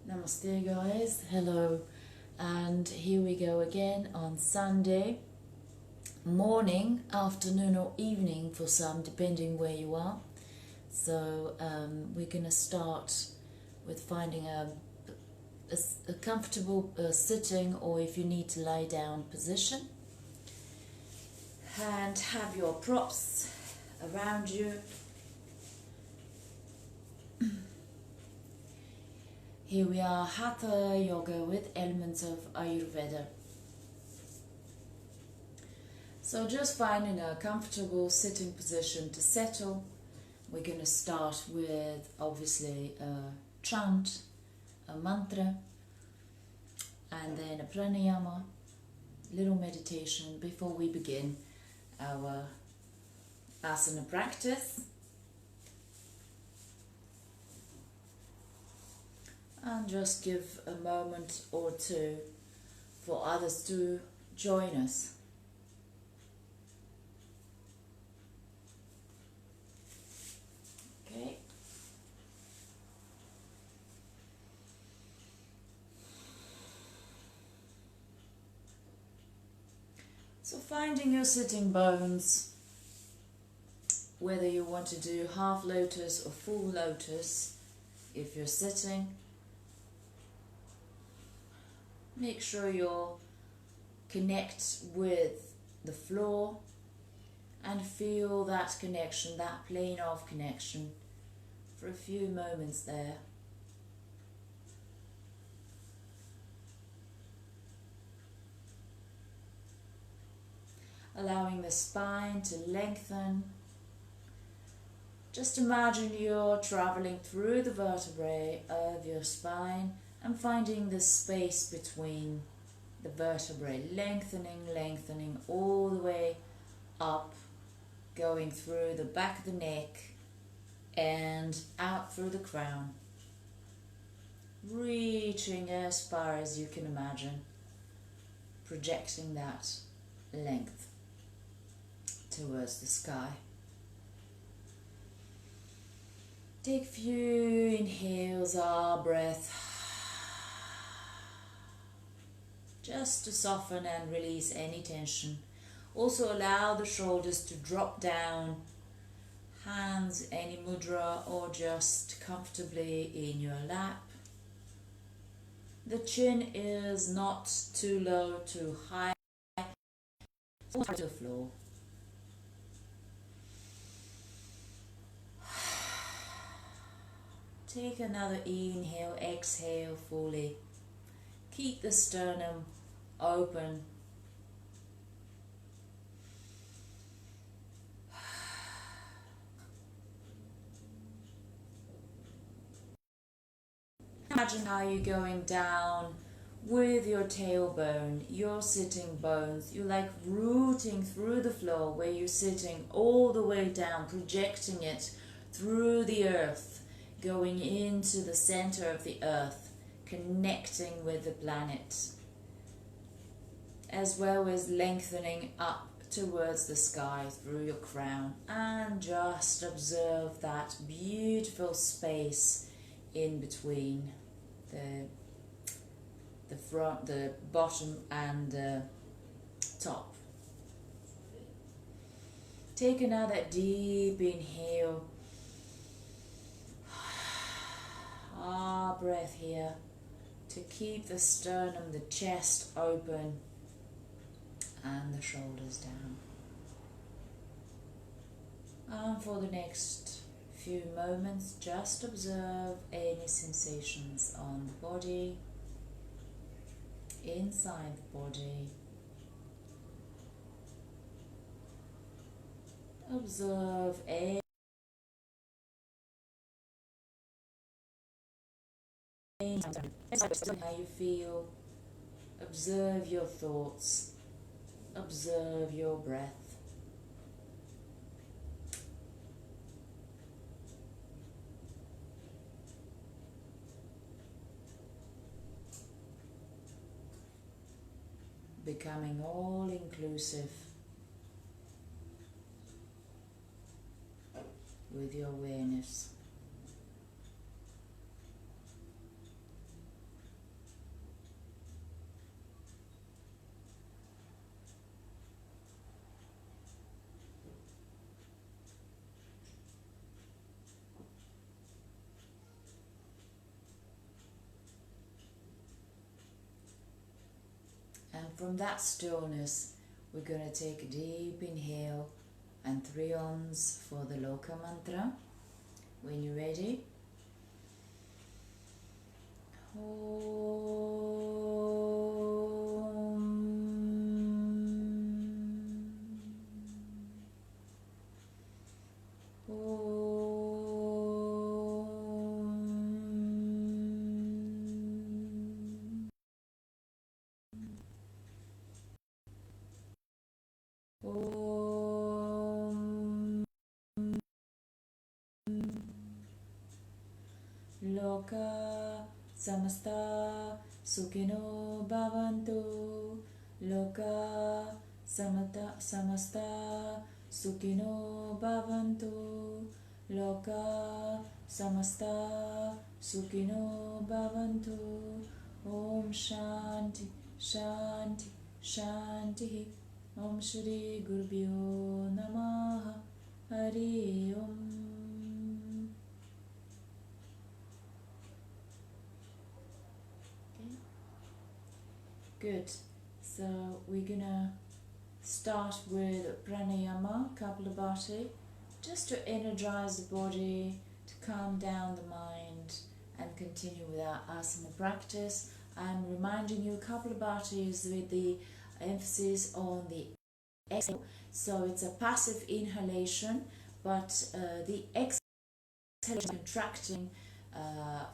Namaste guys, hello, and here we go again on Sunday morning, afternoon or evening for some, depending where you are. So we're going to start with finding a comfortable sitting, or if you need to lie down, position, and have your props around you. Here we are, Hatha Yoga with elements of Ayurveda. So just finding a comfortable sitting position to settle. We're going to start with obviously a chant, a mantra, and then a pranayama, little meditation before we begin our asana practice. And just give a moment or two for others to join us. Okay. So finding your sitting bones, whether you want to do half lotus or full lotus, if you're sitting, make sure you connect with the floor and feel that connection, that plane of connection for a few moments there. Allowing the spine to lengthen. Just imagine you're traveling through the vertebrae of your spine and finding the space between the vertebrae, lengthening all the way up, going through the back of the neck and out through the crown, reaching as far as you can imagine, projecting that length towards the sky. Take a few inhales, our breath, just to soften and release any tension. Also allow the shoulders to drop down, hands any mudra or just comfortably in your lap. The chin is not too low, too high, or to the floor. Take another inhale, exhale fully. Keep the sternum open. Imagine how you're going down with your tailbone, your sitting bones. You're like rooting through the floor where you're sitting all the way down, projecting it through the earth, going into the center of the earth, connecting with the planet, as well as lengthening up towards the sky through your crown. And just observe that beautiful space in between the front, the bottom and the top. Take another deep inhale. Our breath here to keep the sternum, the chest open and the shoulders down. And for the next few moments, just observe any sensations on the body, inside the body. Observe how you feel. Observe your thoughts. Observe your breath. Becoming all-inclusive with your awareness. from that stillness, we're going to take a deep inhale and 3 ons for the Loka mantra. When you're ready. Loka samasta sukhino bhavantu. Loka samasta sukhino bhavantu. Loka samasta sukhino bhavantu. Om Shanti Shanti Shanti. Om Shri Gurubhyo Namaha. Hari Om. Good. So we're gonna start with pranayama, Kapalabhati, just to energize the body, to calm down the mind, and continue with our asana practice. I'm reminding you, Kapalabhati is with the emphasis on the exhale. So it's a passive inhalation, but the exhalation contracting,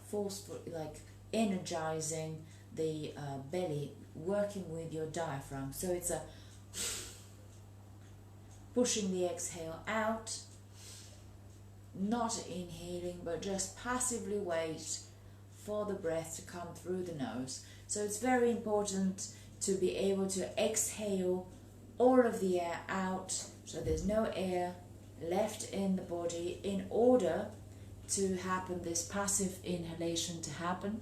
forceful, like energizing the belly, working with your diaphragm. So it's a pushing the exhale out, not inhaling, but just passively wait for the breath to come through the nose. So it's very important to be able to exhale all of the air out, so there's no air left in the body, in order to happen this passive inhalation to happen.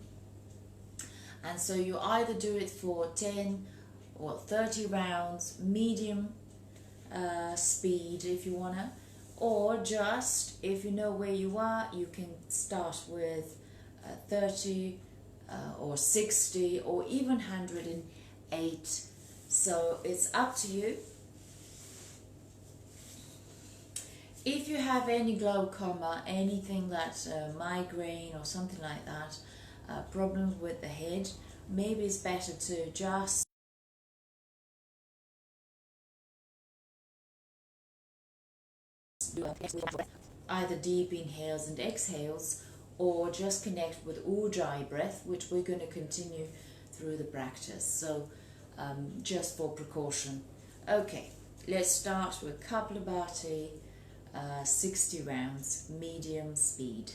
And so you either do it for 10 or 30 rounds, medium speed if you wanna, or just, if you know where you are, you can start with 30 or 60 or even 108. So it's up to you. If you have any glaucoma, anything that migraine or something like that, problems with the head, maybe it's better to just do either deep inhales and exhales, or just connect with Ujjayi breath, which we're going to continue through the practice. So just for precaution. Okay, let's start with Kapalabhati, 60 rounds, medium speed.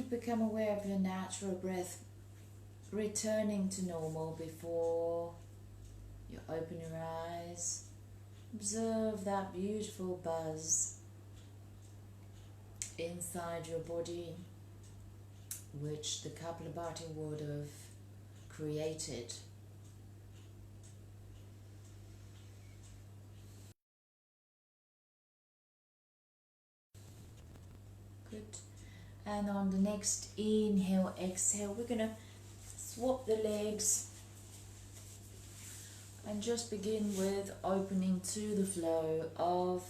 Become aware of your natural breath returning to normal before you open your eyes. Observe that beautiful buzz inside your body, which the Kapalabhati would have created. Good. And on the next inhale, exhale, we're going to swap the legs and just begin with opening to the flow of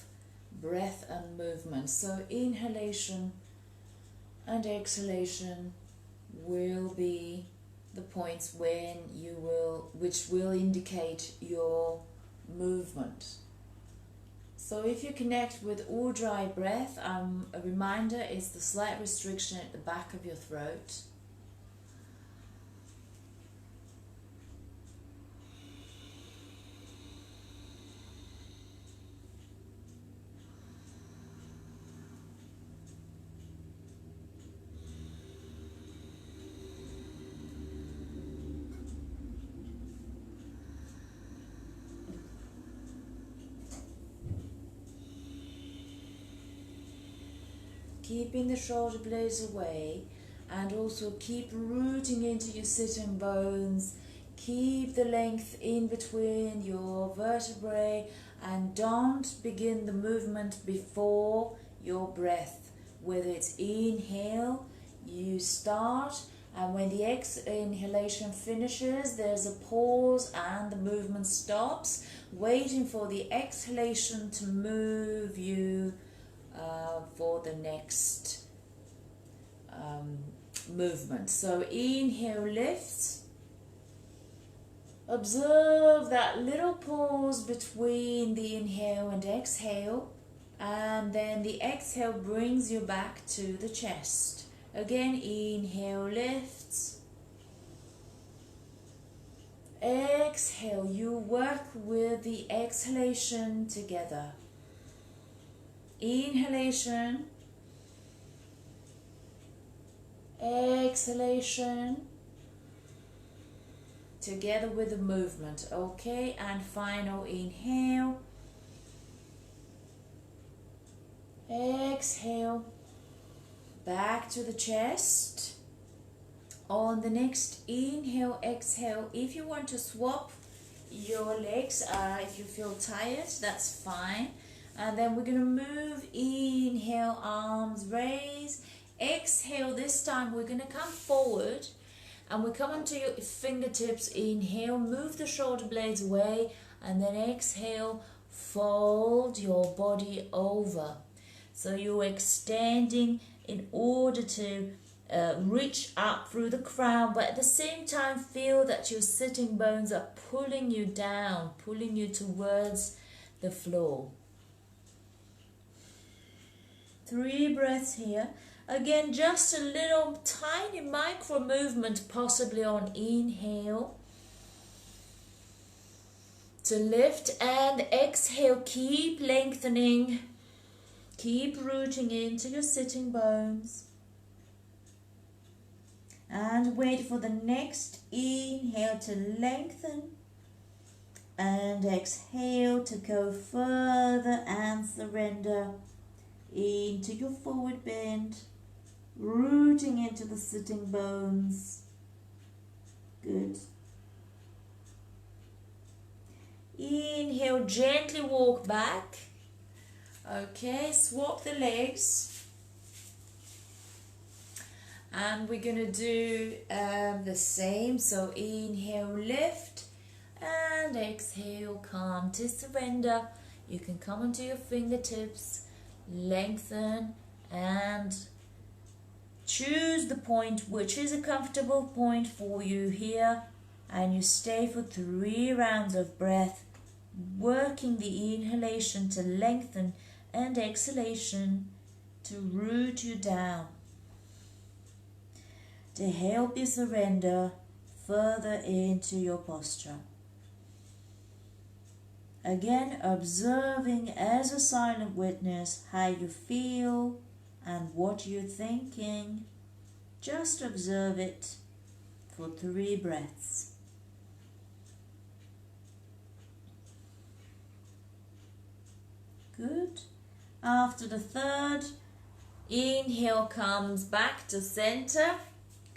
breath and movement. So inhalation and exhalation will be the points which will indicate your movement. So if you connect with Ujjayi breath, a reminder is the slight restriction at the back of your throat. Keeping the shoulder blades away, and also keep rooting into your sitting bones. Keep the length in between your vertebrae, and don't begin the movement before your breath. Whether it's inhale, you start, and when the inhalation finishes, there's a pause and the movement stops, waiting for the exhalation to move you for the next movement. So inhale, lift. Observe that little pause between the inhale and exhale, and then the exhale brings you back to the chest. Again, inhale, lift. Exhale, you work with the exhalation together. Inhalation, exhalation, together with the movement. Okay, and final inhale, exhale, back to the chest. On the next inhale, exhale, if you want to swap your legs, if you feel tired, that's fine. And then we're going to move, inhale, arms raise, exhale, this time we're going to come forward and we come onto your fingertips, inhale, move the shoulder blades away, and then exhale, fold your body over. So you're extending in order to reach up through the crown, but at the same time feel that your sitting bones are pulling you down, pulling you towards the floor. 3 breaths here. Again, just a little tiny micro movement possibly on inhale to lift, and exhale, keep lengthening, keep rooting into your sitting bones, and wait for the next inhale to lengthen, and exhale to go further and surrender into your forward bend, rooting into the sitting bones. Good. Inhale, gently walk back. Okay, swap the legs. And we're going to do the same. So inhale, lift, and exhale, come to surrender. You can come onto your fingertips, lengthen, and choose the point which is a comfortable point for you here, and you stay for 3 rounds of breath, working the inhalation to lengthen and exhalation to root you down, to help you surrender further into your posture. Again, observing as a silent witness how you feel and what you're thinking. Just observe it for 3 breaths. Good. After the 3rd, inhale comes back to center.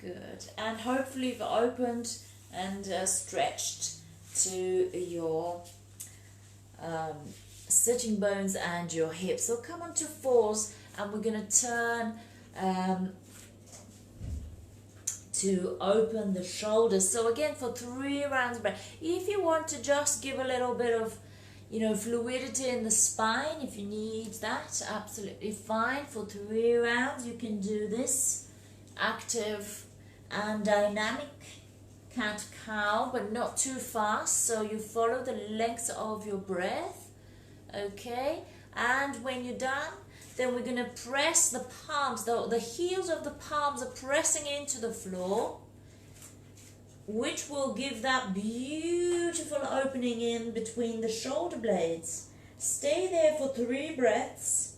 Good. And hopefully you've opened and stretched to your sitting bones and your hips. So come on to fours, and we're going to turn to open the shoulders. So again, for 3 rounds of breath. If you want to just give a little bit of, fluidity in the spine, if you need that, absolutely fine. For 3 rounds, you can do this active and dynamic cat-cow, but not too fast, so you follow the length of your breath. Okay, and when you're done, then we're going to press the palms, the heels of the palms are pressing into the floor, which will give that beautiful opening in between the shoulder blades. Stay there for 3 breaths,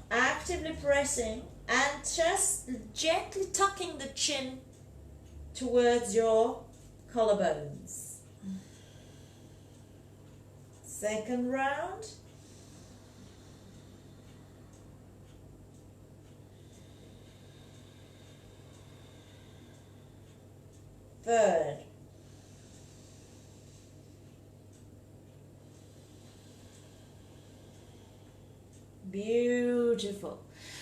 actively pressing and just gently tucking the chin towards your collarbones. Second round. Third. Beautiful.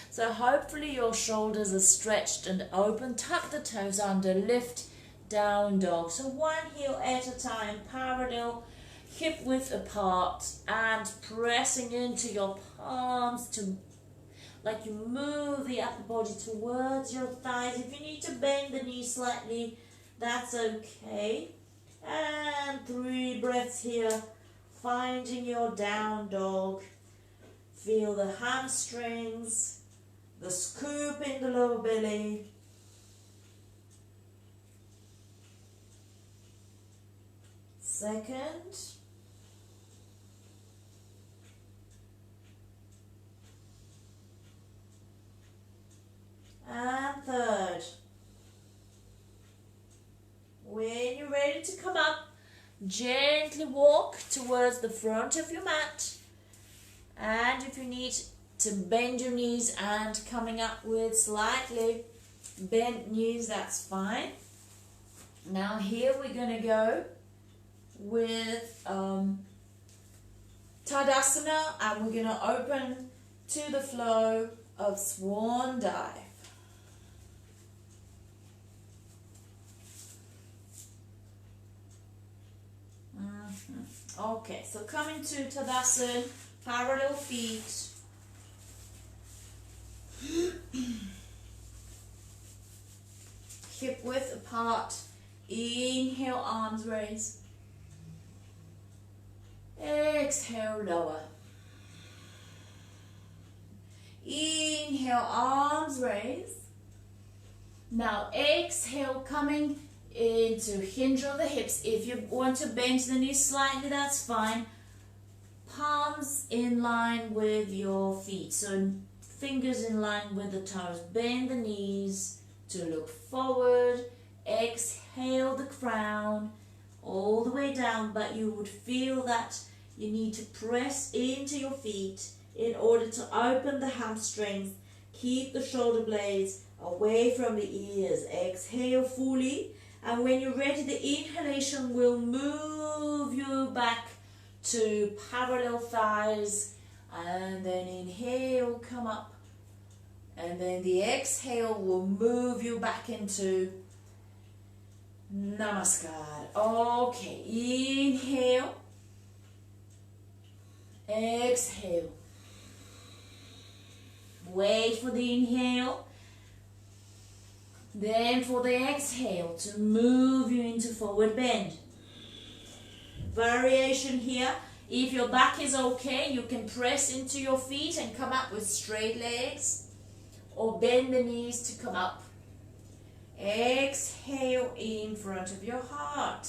So hopefully your shoulders are stretched and open. Tuck the toes under, lift, down dog. So one heel at a time, parallel, hip width apart, and pressing into your palms to, like you move the upper body towards your thighs. If you need to bend the knees slightly, that's okay. And 3 breaths here, finding your down dog. Feel the hamstrings, the scoop in the lower belly. Second. And third. When you're ready to come up, gently walk towards the front of your mat. And if you need to bend your knees and coming up with slightly bent knees, that's fine. Now here we're going to go with Tadasana, and we're going to open to the flow of Swan Dive. Okay, so coming to Tadasana, parallel feet. Hip width apart. Inhale, arms raise. Exhale, lower. Inhale, arms raise. Now exhale, coming into hinge of the hips. If you want to bend the knees slightly, that's fine. Palms in line with your feet, so fingers in line with the toes. Bend the knees to look forward. Exhale the crown all the way down, but you would feel that you need to press into your feet in order to open the hamstrings. Keep the shoulder blades away from the ears. Exhale fully, and when you're ready, the inhalation will move you back to parallel thighs, and then inhale, come up, and then the exhale will move you back into Namaskar. Okay, inhale, exhale. Wait for the inhale, then for the exhale to move you into forward bend. Variation here. If your back is okay, you can press into your feet and come up with straight legs, or bend the knees to come up. Exhale in front of your heart.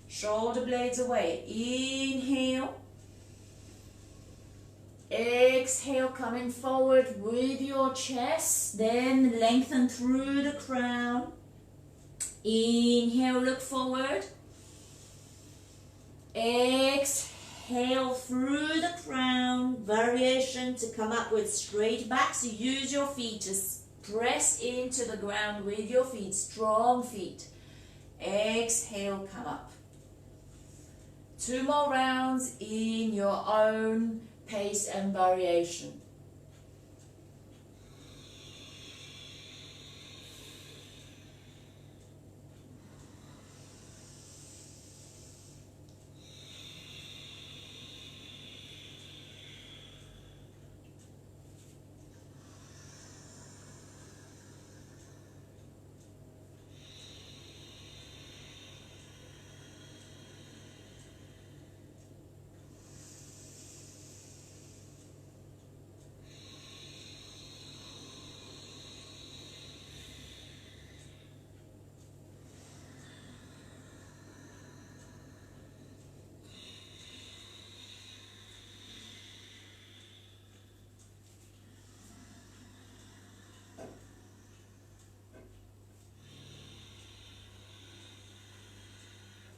Shoulder blades away. Inhale. Exhale, coming forward with your chest. Then lengthen through the crown. Inhale, look forward. Exhale through the crown. Variation to come up with straight back. So use your feet to Press into the ground with your feet, strong feet. Exhale, come up. 2 more rounds in your own pace and variation.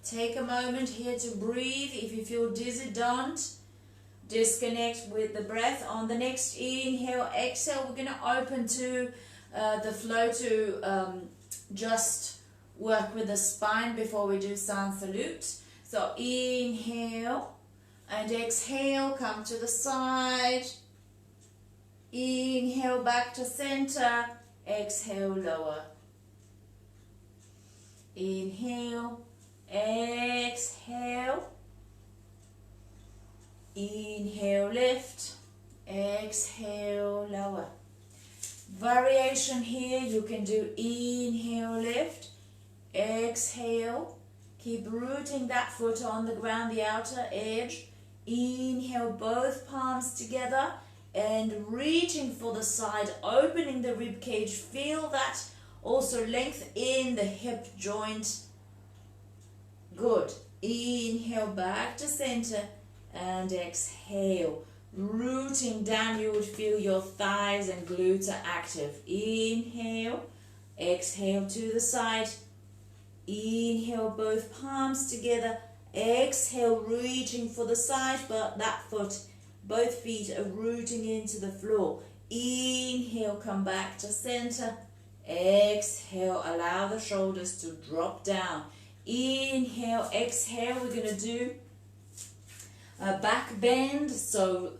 Take a moment here to breathe. If you feel dizzy, don't. Disconnect with the breath. On the next inhale, exhale, we're going to open to the flow to just work with the spine before we do sun salute. So inhale and exhale, come to the side. Inhale back to center. Exhale, lower. Inhale. Exhale. Inhale, lift. Exhale, lower. Variation here, you can do inhale, lift. Exhale. Keep rooting that foot on the ground, the outer edge. Inhale, both palms together and reaching for the side, opening the rib cage. Feel that also length in the hip joint. Good. Inhale back to center and exhale. Rooting down, you would feel your thighs and glutes are active. Inhale. Exhale to the side. Inhale, both palms together. Exhale, reaching for the side, but that foot, both feet are rooting into the floor. Inhale, come back to center. Exhale, allow the shoulders to drop down. Inhale, exhale, we're going to do a back bend. So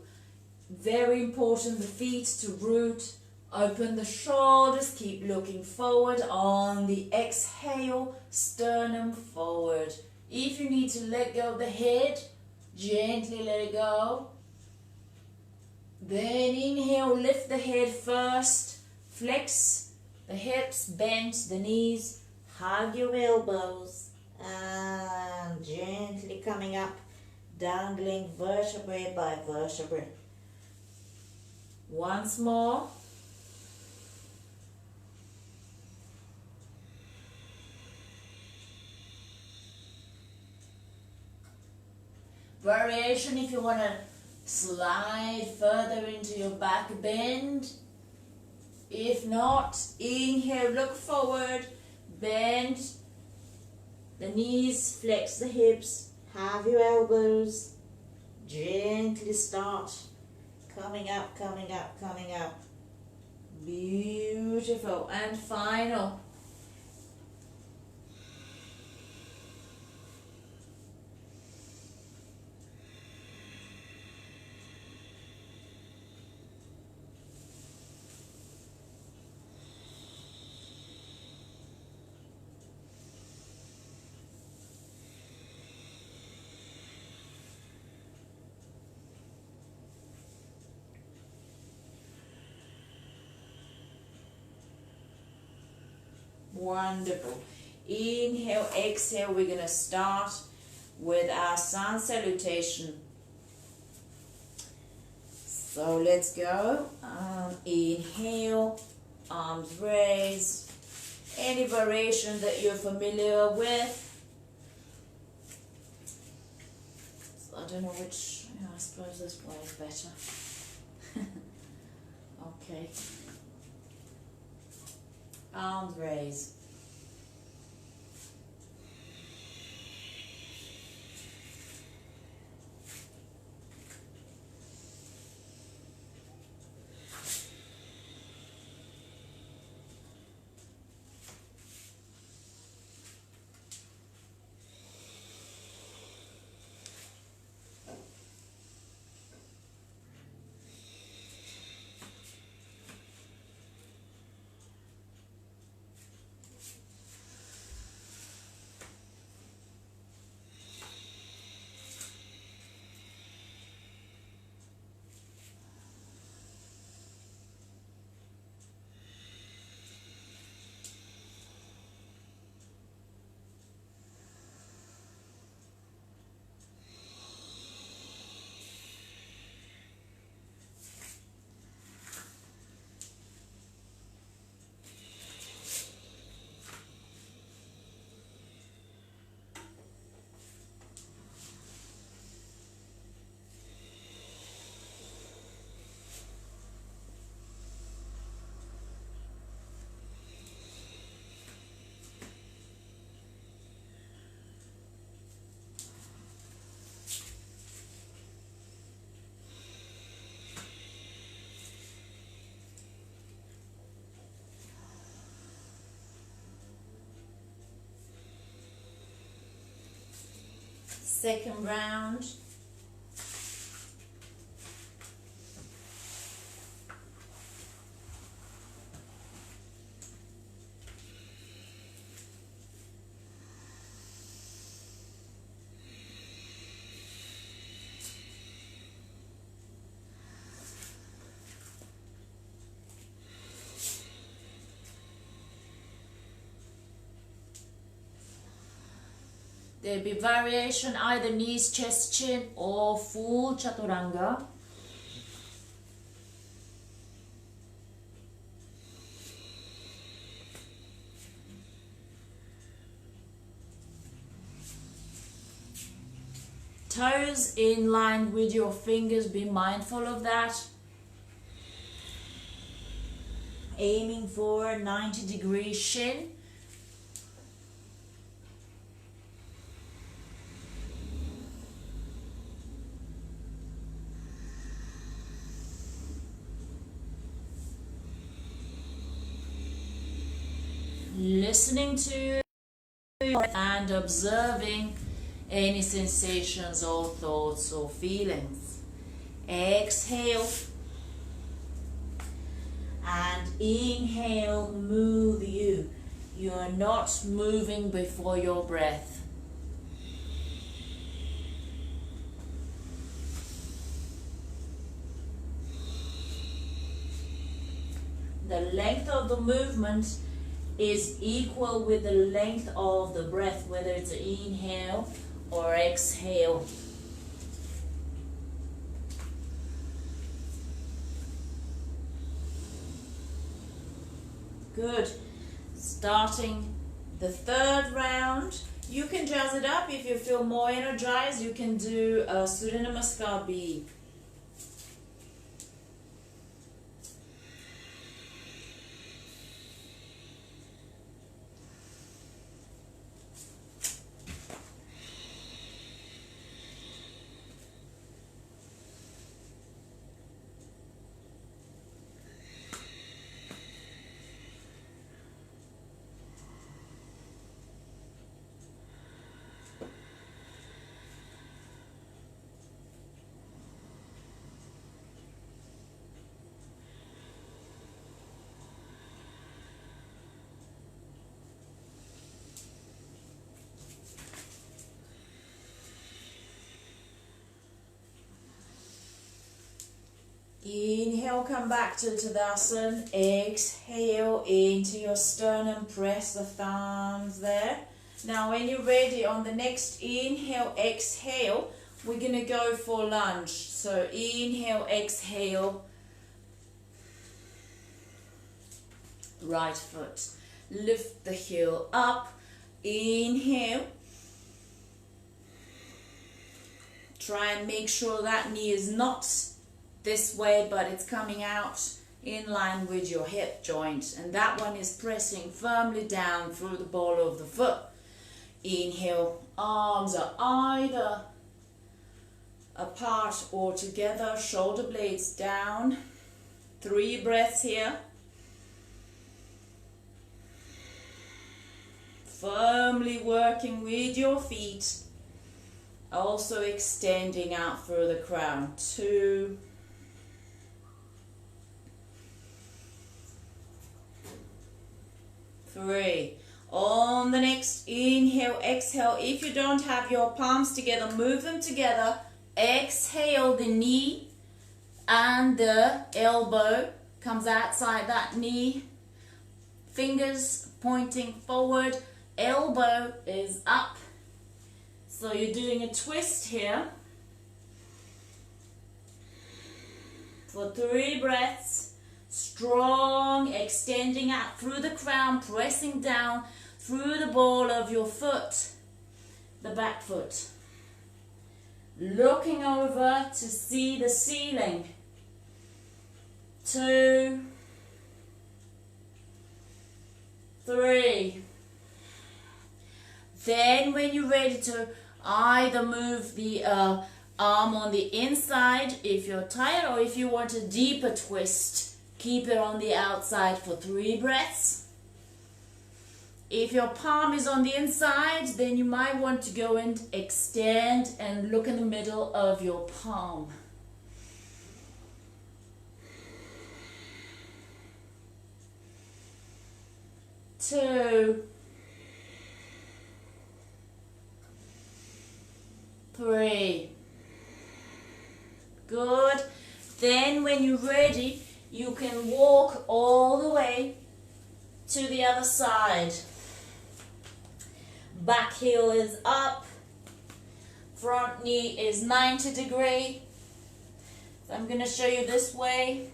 very important, the feet to root. Open the shoulders, keep looking forward. On the exhale, sternum forward. If you need to let go of the head, gently let it go. Then inhale, lift the head first. Flex the hips, bend the knees. Hug your elbows. And gently coming up, dangling vertebrae by vertebrae. Once more. Variation if you want to slide further into your back bend. If not, inhale, look forward, bend the knees, flex the hips, have your elbows, gently start coming up, coming up, coming up. Beautiful. And final. Wonderful. Inhale, exhale. We're going to start with our sun salutation. So let's go. Inhale, arms raised. Any variation that you're familiar with. So I don't know which, I suppose this way is better. Okay. Arms raised. Second round. There'll be variation, either knees, chest, chin, or full chaturanga. Toes in line with your fingers, be mindful of that. Aiming for 90-degree shin. Listening to and observing any sensations or thoughts or feelings. Exhale and inhale, move you. You are not moving before your breath. The length of the movement is equal with the length of the breath, whether it's an inhale or exhale. Good. Starting the third round. You can jazz it up if you feel more energized. You can do a Surya Namaskar B. Inhale, come back to Tadasana. Exhale into your sternum, press the thumbs there. Now when you're ready, on the next inhale, exhale, we're going to go for lunge. So inhale, exhale, right foot. Lift the heel up, inhale. Try and make sure that knee is not this way, but it's coming out in line with your hip joint, and that one is pressing firmly down through the ball of the foot. Inhale, arms are either apart or together, shoulder blades down. 3 breaths here. Firmly working with your feet, also extending out through the crown. 2, 3. On the next inhale, exhale. If you don't have your palms together, move them together. Exhale, the knee and the elbow comes outside that knee. Fingers pointing forward. Elbow is up. So you're doing a twist here. For 3 breaths. Strong, extending out through the crown, pressing down through the ball of your foot, the back foot. Looking over to see the ceiling. 2, 3. Then when you're ready to either move the arm on the inside if you're tired, or if you want a deeper twist, keep it on the outside for 3 breaths. If your palm is on the inside, then you might want to go and extend and look in the middle of your palm. Two, three. Good. Then when you're ready, you can walk all the way to the other side. Back heel is up. Front knee is 90 degree. So I'm going to show you this way.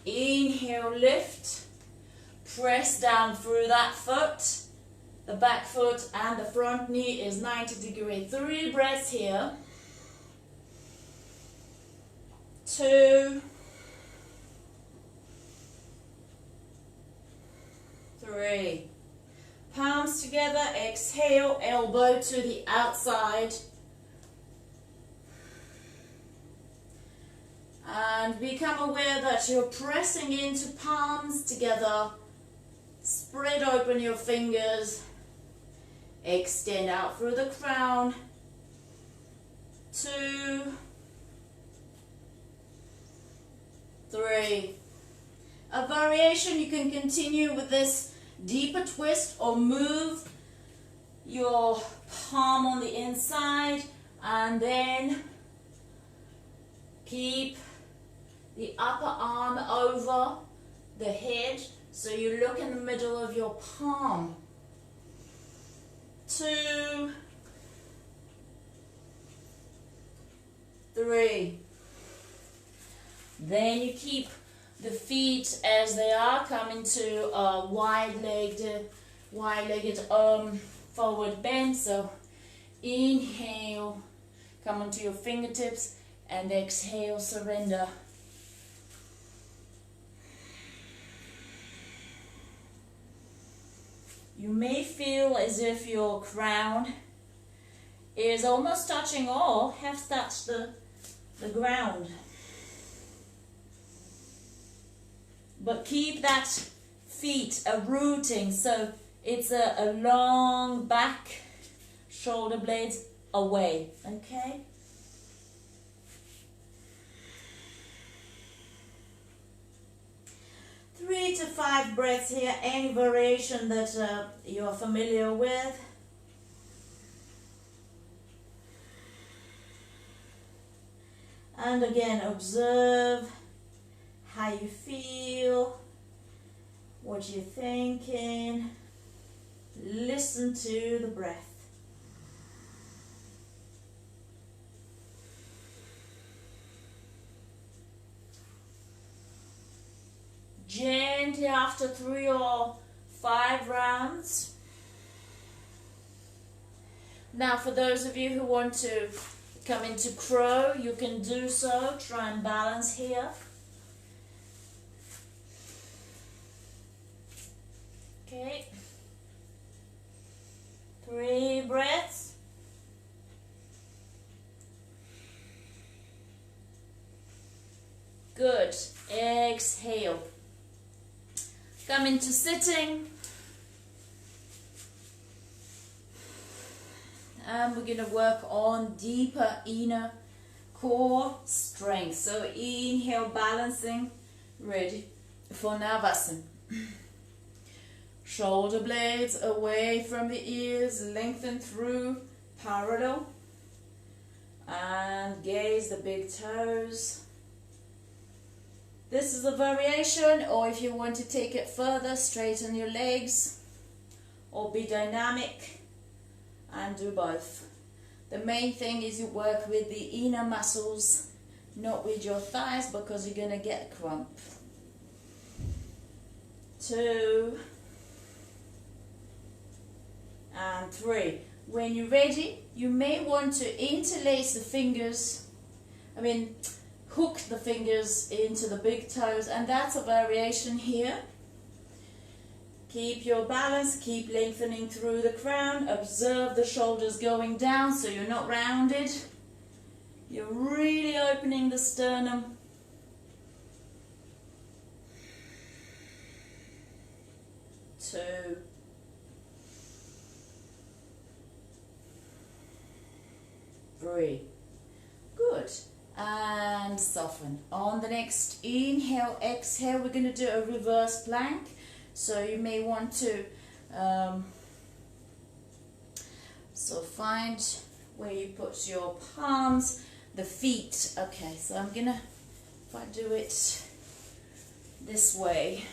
Inhale, lift. Press down through that foot. The back foot and the front knee is 90 degree. 3 breaths here. 2, 3. Palms together, exhale, elbow to the outside. And become aware that you're pressing into palms together. Spread open your fingers. Extend out through the crown. 2, 3. A variation, you can continue with this deeper twist or move your palm on the inside and then keep the upper arm over the head so you look in the middle of your palm. 2, 3. Then you keep the feet as they are, coming to a wide-legged forward bend. So inhale, come onto your fingertips, and exhale, surrender. You may feel as if your crown is almost touching or has touched the ground. But keep that feet rooting, so it's a long back, shoulder blades away, okay? Three to 5 breaths here, any variation that you're familiar with. And again, observe how you feel, what you're thinking. Listen to the breath. Gently, after 3 or 5 rounds. Now for those of you who want to come into crow, you can do so. Try and balance here. Okay. 3 breaths. Good. Exhale. Come into sitting. And we're going to work on deeper inner core strength. So inhale, balancing, ready for Navasana. Shoulder blades away from the ears, lengthen through parallel. And gaze the big toes. This is a variation, or if you want to take it further, straighten your legs or be dynamic and do both. The main thing is you work with the inner muscles, not with your thighs, because you're going to get crump. 2 and 3. When you're ready, you may want to interlace the fingers, hook the fingers into the big toes, and that's a variation here. Keep your balance, keep lengthening through the crown, observe the shoulders going down so you're not rounded. You're really opening the sternum. 2, 3. Good. And soften. On the next inhale, exhale, we're going to do a reverse plank. So you may want to so find where you put your palms, the feet. Okay, so I'm going to, if I do it this way,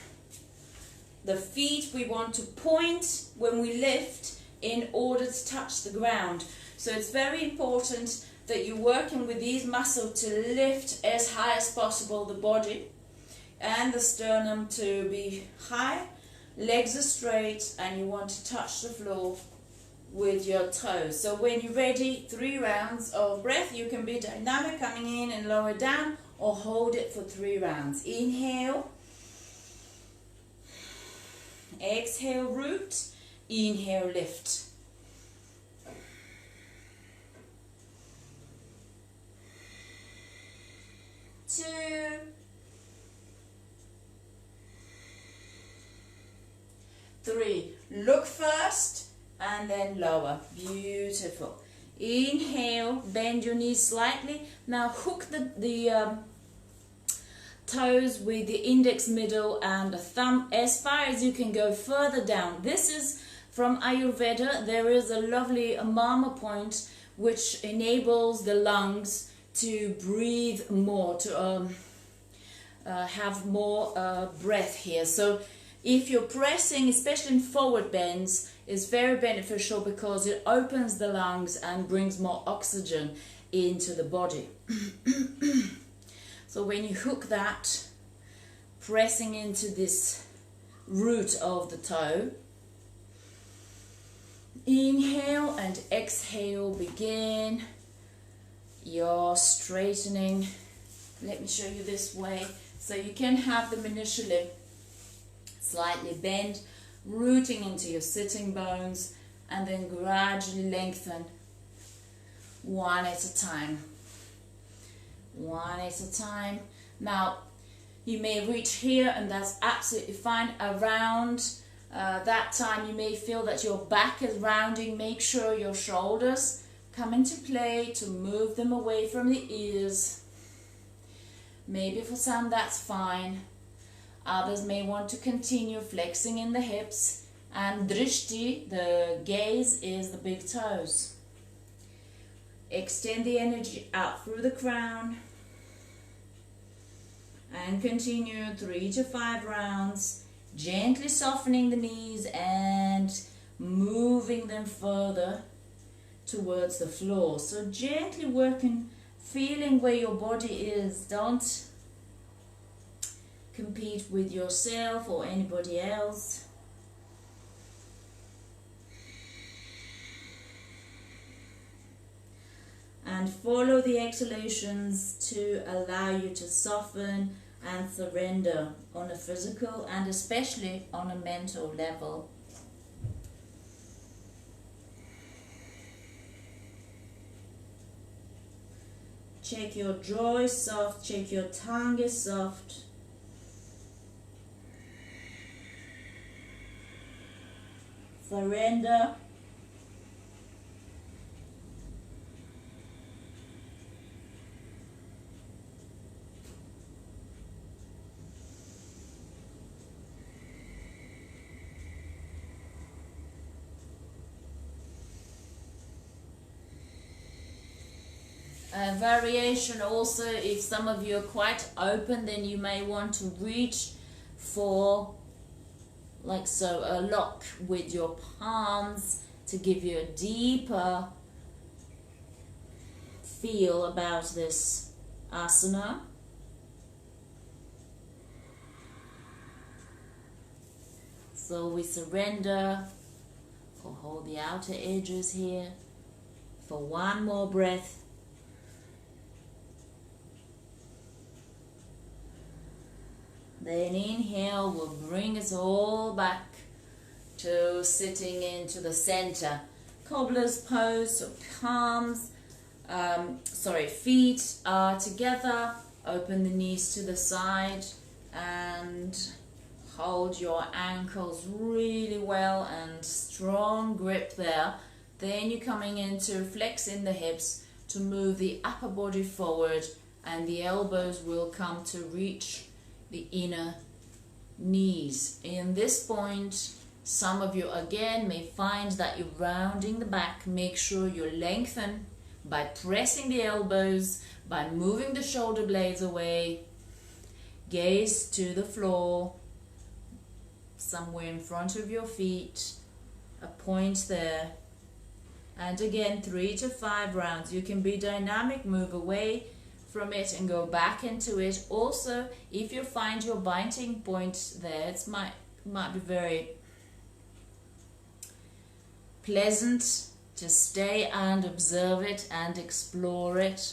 the feet we want to point when we lift in order to touch the ground. So it's very important that you're working with these muscles to lift as high as possible the body and the sternum to be high, legs are straight, and you want to touch the floor with your toes. So when you're ready, 3 rounds of breath. You can be dynamic, coming in and lower down, or hold it for 3 rounds. Inhale, exhale, root, inhale, lift. Two, 3. Look first and then lower. Beautiful. Inhale, bend your knees slightly. Now hook the toes with the index, middle and the thumb as far as you can go further down. This is from Ayurveda. There is a lovely mama point which enables the lungs to breathe more, to have more breath here. So if you're pressing, especially in forward bends, is very beneficial because it opens the lungs and brings more oxygen into the body. So when you hook that, pressing into this root of the toe, inhale and exhale, begin your straightening. Let me show you this way. So you can have them initially slightly bent, rooting into your sitting bones, and then gradually lengthen one at a time. One at a time. Now, you may reach here, and that's absolutely fine. Around that time, you may feel that your back is rounding. Make sure your shoulders come into play to move them away from the ears. Maybe for some that's fine. Others may want to continue flexing in the hips, and drishti, the gaze, is the big toes. Extend the energy out through the crown and continue 3 to 5 rounds, gently softening the knees and moving them further towards the floor. So gently working, feeling where your body is. Don't compete with yourself or anybody else. And follow the exhalations to allow you to soften and surrender on a physical and especially on a mental level. Check your jaw is soft, check your tongue is soft. Surrender. Variation also, if some of you are quite open, then you may want to reach for, like so, a lock with your palms to give you a deeper feel about this asana. So we surrender or hold the outer edges here for one more breath. Then inhale will bring us all back to sitting into the center. Cobbler's pose, so palms, feet are together. Open the knees to the side and Hold your ankles really well and strong grip there. Then you're coming into flexing the hips to move the upper body forward, and the elbows will come to reach the inner knees. In this point, some of you again may find that you're rounding the back. Make sure you lengthen by pressing the elbows, by moving the shoulder blades away. Gaze to the floor, somewhere in front of your feet, a point there. And again, 3 to 5 rounds. You can be dynamic, move away from it and go back into it. Also, if you find your binding point there, it might be very pleasant to stay and observe it and explore it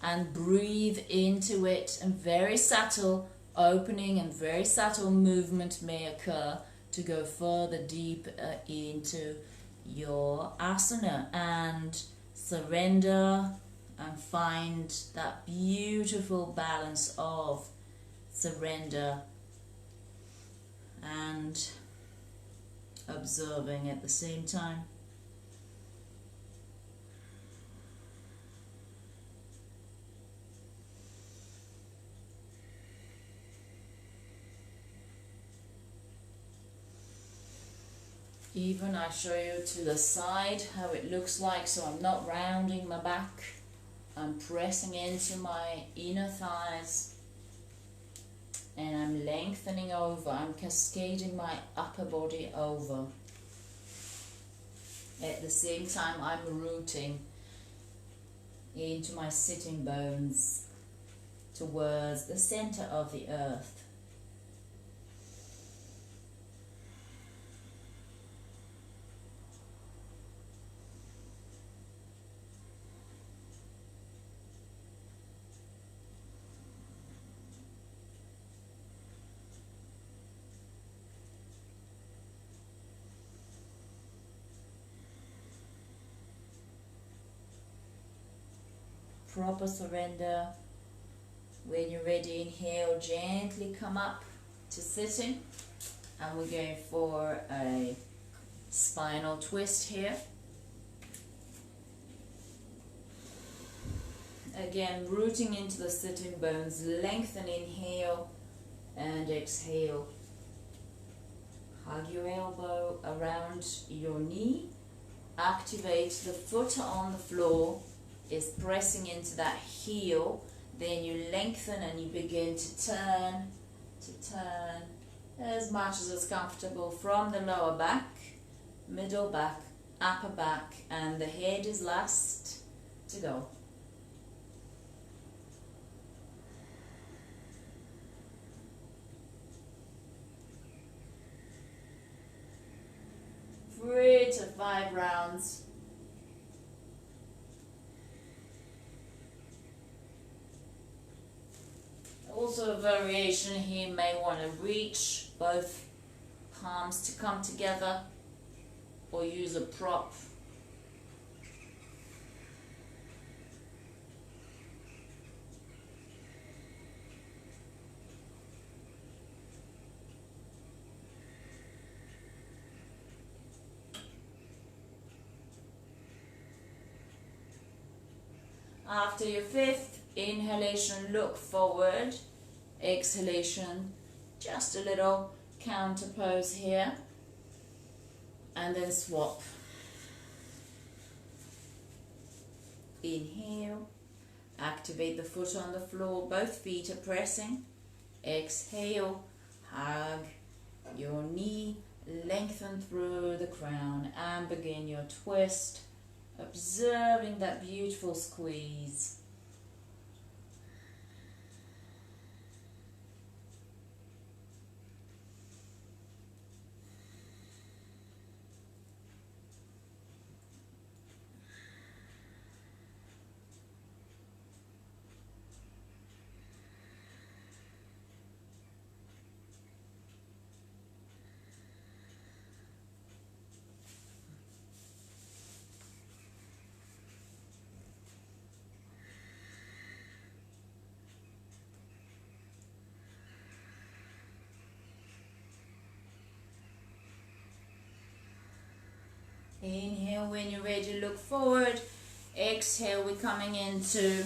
and breathe into it, and very subtle opening and very subtle movement may occur to go further deep into your asana, and surrender and find that beautiful balance of surrender and observing at the same time. Even I show you to the side how it looks like, so I'm not rounding my back, I'm pressing into my inner thighs and I'm lengthening over, I'm cascading my upper body over. At the same time I'm rooting into my sitting bones towards the center of the earth. Proper surrender. When you're ready, inhale, gently come up to sitting, and we're going for a spinal twist here. Again, rooting into the sitting bones, lengthen, inhale and exhale. Hug your elbow around your knee, activate the foot on the floor, is pressing into that heel, then you lengthen and you begin to turn as much as is comfortable from the lower back, middle back, upper back, and the head is last to go. Three to 5 rounds. Also a variation here, you may want to reach both palms to come together or use a prop. After your 5th inhalation, look forward. Exhalation, just a little counter pose here, and then swap. Inhale, activate the foot on the floor, both feet are pressing. Exhale, hug your knee, lengthen through the crown, and begin your twist, observing that beautiful squeeze. Inhale when you're ready, look forward. Exhale, we're coming into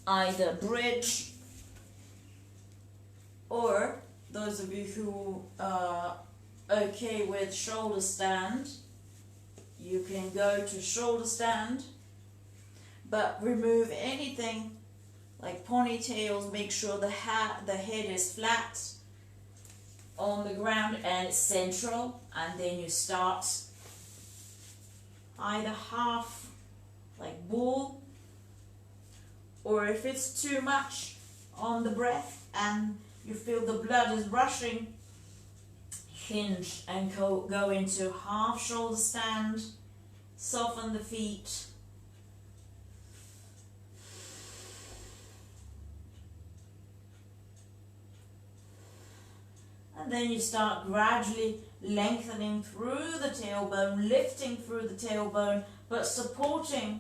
either bridge, or those of you who are okay with shoulder stand, you can go to shoulder stand, but remove anything like ponytails. Make sure the head is flat on the ground and it's central, and then you start either half like bull, or if it's too much on the breath and you feel the blood is rushing, hinge and go into half shoulder stand. Soften the feet. And then you start gradually lengthening through the tailbone, lifting through the tailbone, but supporting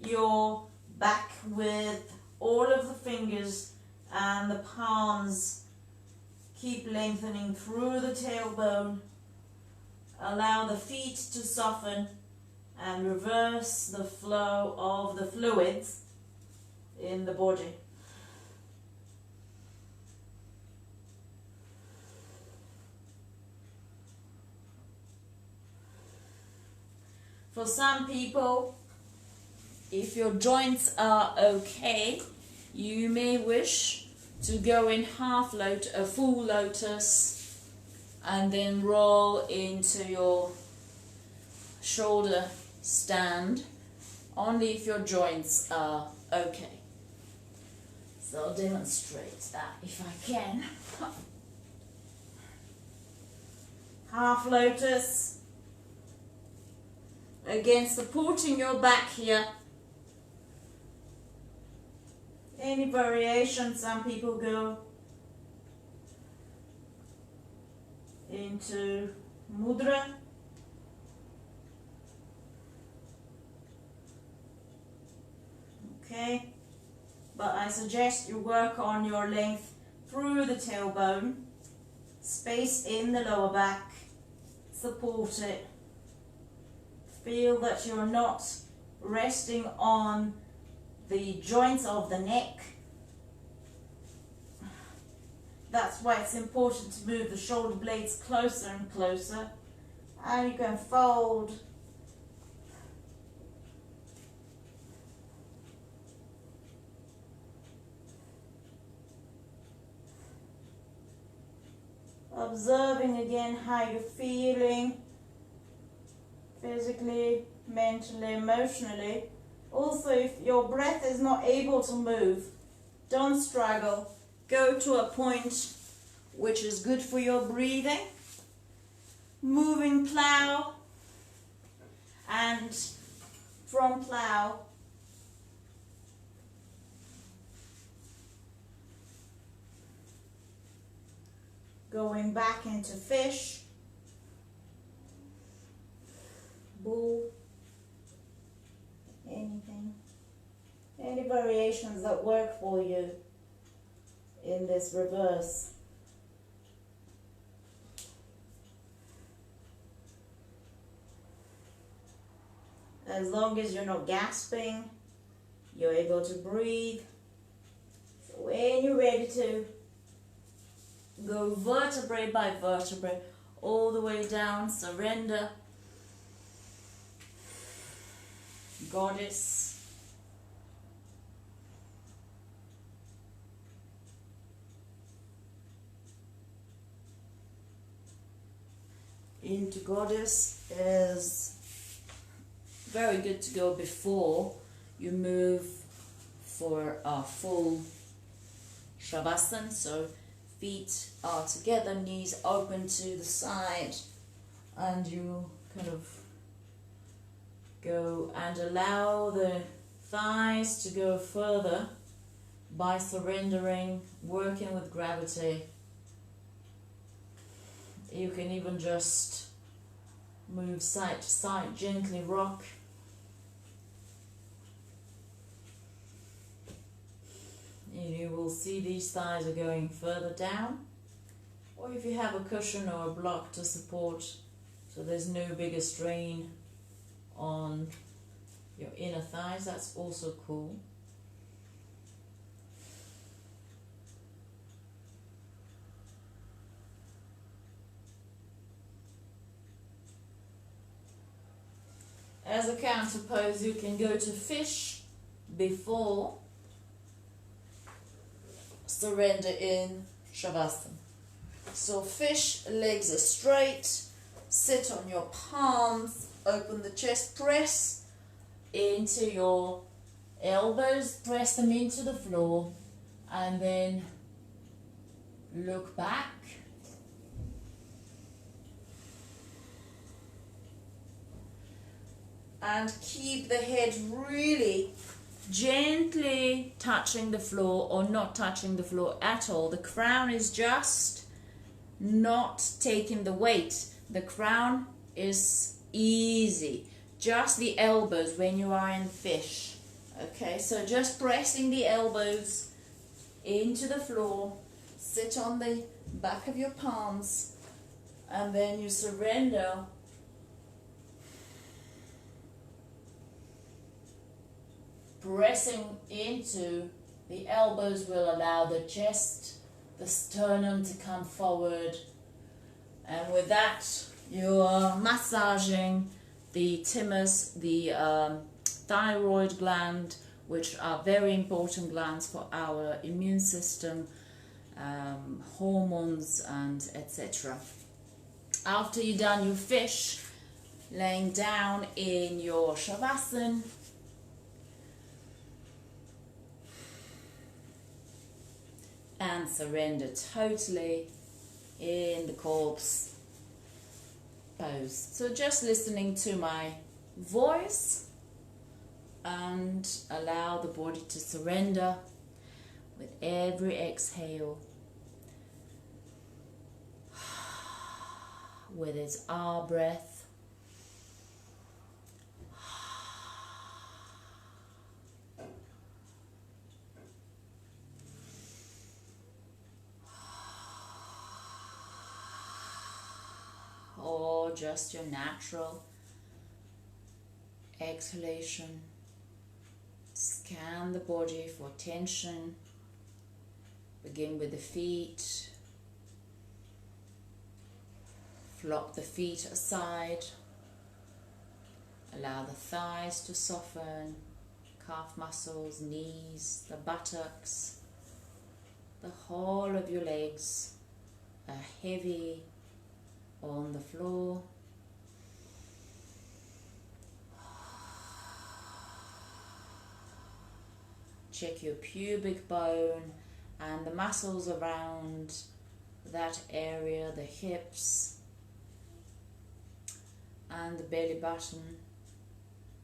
your back with all of the fingers and the palms. Keep lengthening through the tailbone. Allow the feet to soften and reverse the flow of the fluids in the body. For some people, if your joints are okay, you may wish to go in a full lotus, and then roll into your shoulder stand, only if your joints are okay. So I'll demonstrate that if I can. Half lotus. Again, supporting your back here. Any variation, some people go into mudra. Okay, but I suggest you work on your length through the tailbone, space in the lower back, support it. Feel that you're not resting on the joints of the neck. That's why it's important to move the shoulder blades closer and closer. And you can fold. Observing again how you're feeling physically, mentally, emotionally. Also, if your breath is not able to move, don't struggle. Go to a point which is good for your breathing. Moving plow, and from plow going back into fish, bull, anything, any variations that work for you in this reverse. As long as you're not gasping, you're able to breathe. So when you're ready to go vertebrae by vertebrae, all the way down, surrender. Goddess. Into goddess is very good to go before you move for a full shavasana. So feet are together, knees open to the side, and you kind of go and allow the thighs to go further by surrendering, working with gravity. You can even just move side to side, gently rock. You will see these thighs are going further down, or if you have a cushion or a block to support, So there's no bigger strain on your inner thighs. That's also cool. As a counter pose, you can go to fish before surrender in Shavasana. So fish, legs are straight, sit on your palms, open the chest, press into your elbows, press them into the floor, and then look back. And keep the head really gently touching the floor or not touching the floor at all. The crown is just not taking the weight. The crown is easy. Just the elbows when you are in fish. Okay, so just pressing the elbows into the floor. Sit on the back of your palms and then you surrender. Pressing into the elbows will allow the chest, the sternum to come forward, and with that you are massaging the thymus, the thyroid gland, which are very important glands for our immune system, hormones and etc. After you've done your fish, laying down in your Shavasana, and surrender totally in the corpse pose. So just listening to my voice and allow the body to surrender with every exhale. With its R breath. Or just your natural exhalation. Scan the body for tension. Begin with the feet. Flop the feet aside. Allow the thighs to soften. Calf muscles, knees, the buttocks. The whole of your legs are heavy on the floor. Check your pubic bone and the muscles around that area, the hips and the belly button.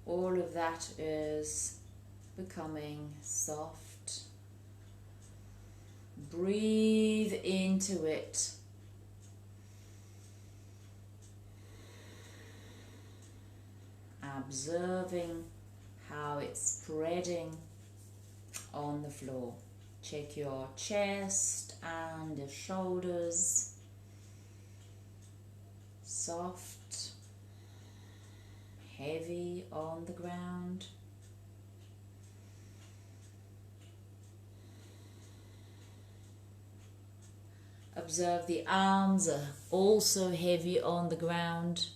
All of that is becoming soft. Breathe into it. Observing how it's spreading on the floor. Check your chest and your shoulders. Soft, heavy on the ground. Observe the arms are also heavy on the ground.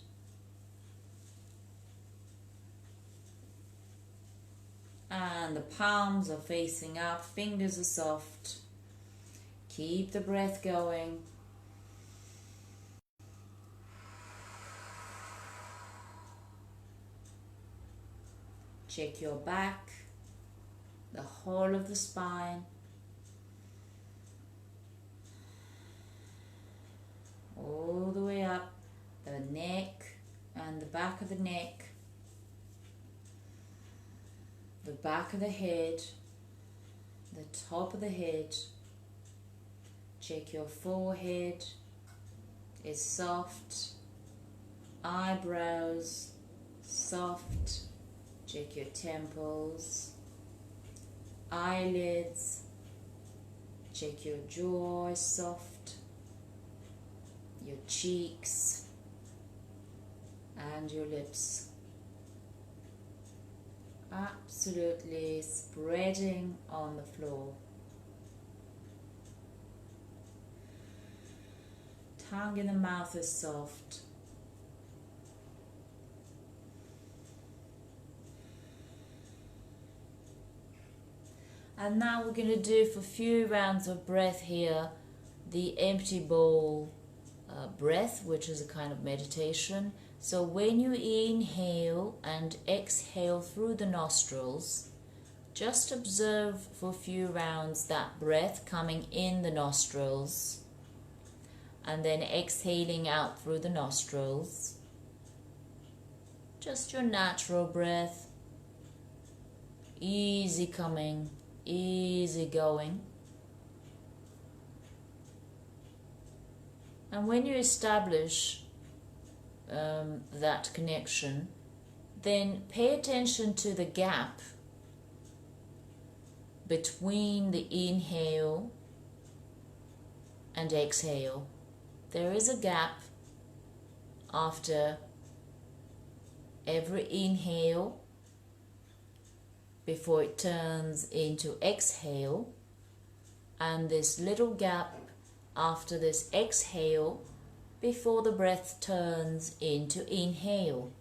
And the palms are facing up, fingers are soft. Keep the breath going. Check your back, the whole of the spine. All the way up, the neck and the back of the neck. The back of the head, the top of the head. Check your forehead is soft, eyebrows soft. Check your temples, eyelids. Check your jaw is soft, your cheeks, and your lips. Absolutely spreading on the floor. Tongue in the mouth is soft. And now we're going to do for a few rounds of breath here the empty bowl breath, which is a kind of meditation. So when you inhale and exhale through the nostrils, just observe for a few rounds that breath coming in the nostrils and then exhaling out through the nostrils. Just your natural breath, easy coming, easy going. And when you establish that connection, then pay attention to the gap between the inhale and exhale. There is a gap after every inhale before it turns into exhale, and this little gap after this exhale before the breath turns into inhale.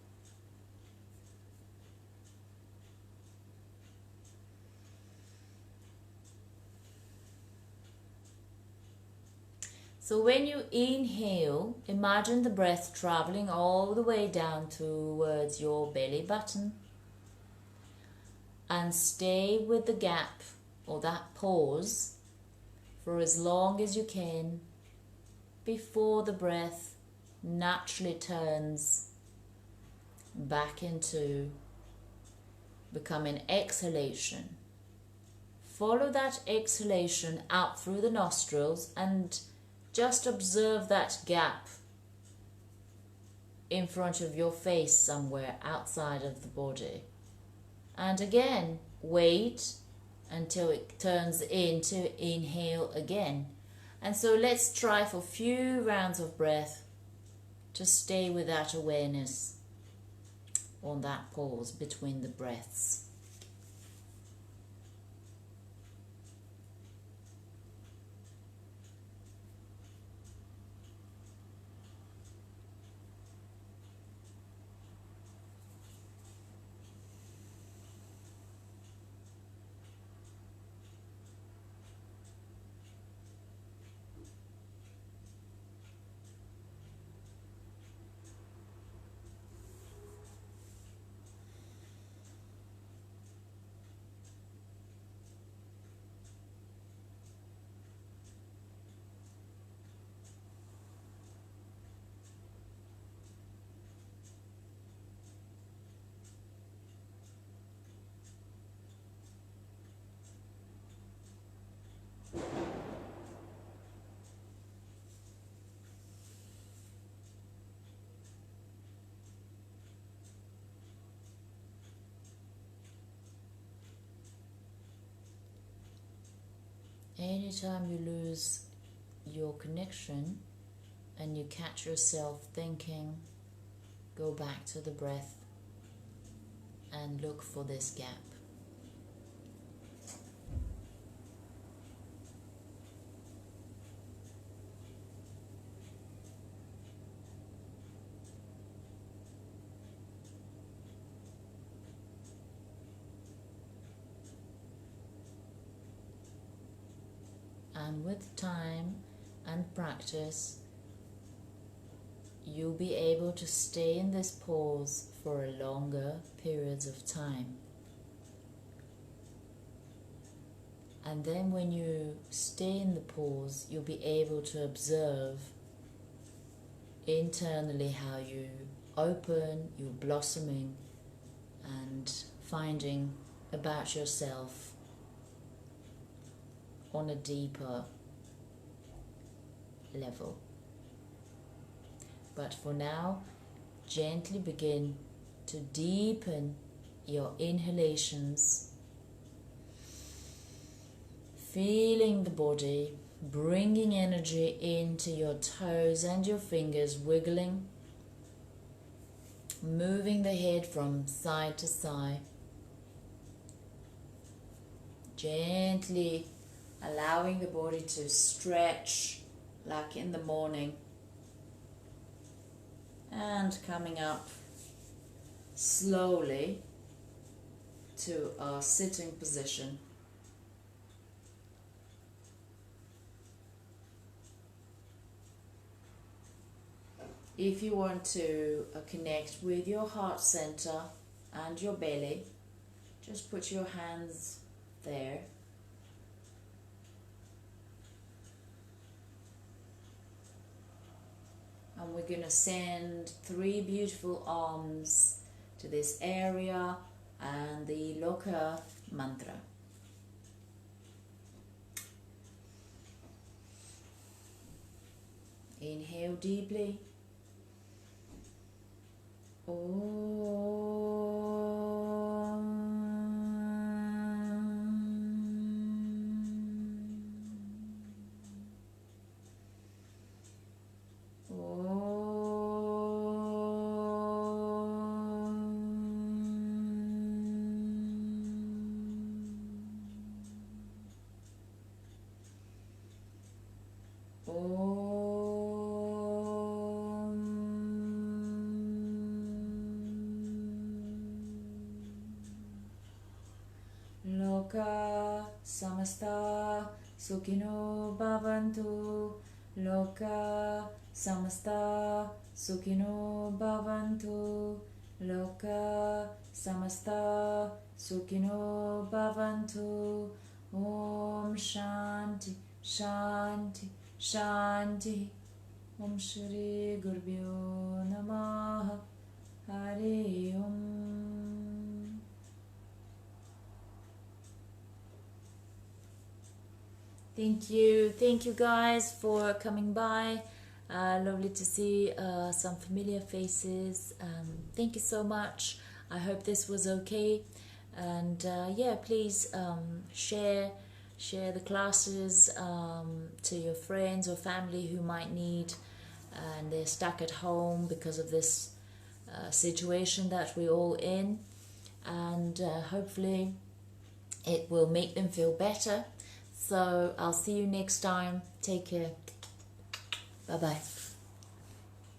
So when you inhale, imagine the breath traveling all the way down towards your belly button, and stay with the gap or that pause for as long as you can before the breath naturally turns back into becoming exhalation. Follow that exhalation out through the nostrils and just observe that gap in front of your face somewhere outside of the body. And again, wait until it turns into inhale again. And so let's try for a few rounds of breath to stay with that awareness on that pause between the breaths. Anytime you lose your connection and you catch yourself thinking, go back to the breath and look for this gap. And with time and practice, you'll be able to stay in this pause for a longer periods of time. And then when you stay in the pause, you'll be able to observe internally how you open, you're blossoming and finding about yourself on a deeper level. But for now, gently begin to deepen your inhalations, feeling the body, bringing energy into your toes and your fingers, wiggling, moving the head from side to side, gently allowing the body to stretch like in the morning, and coming up slowly to our sitting position. If you want to connect with your heart center and your belly, just put your hands there. And we're going to send 3 beautiful arms to this area and the Loka mantra. Inhale deeply. Loka samasta sukhino bhavantu. Loka samasta sukhino bhavantu. Loka samasta sukhino bhavantu. Om Shanti Shanti Shanti. Om Shri Gurbhyo Namaha. Hare Om. Thank you guys for coming by. Lovely to see some familiar faces. Thank you so much. I hope this was okay. And yeah, please share the classes to your friends or family who might need, and they're stuck at home because of this situation that we're all in. And hopefully it will make them feel better. So I'll see you next time. Take care. Bye-bye.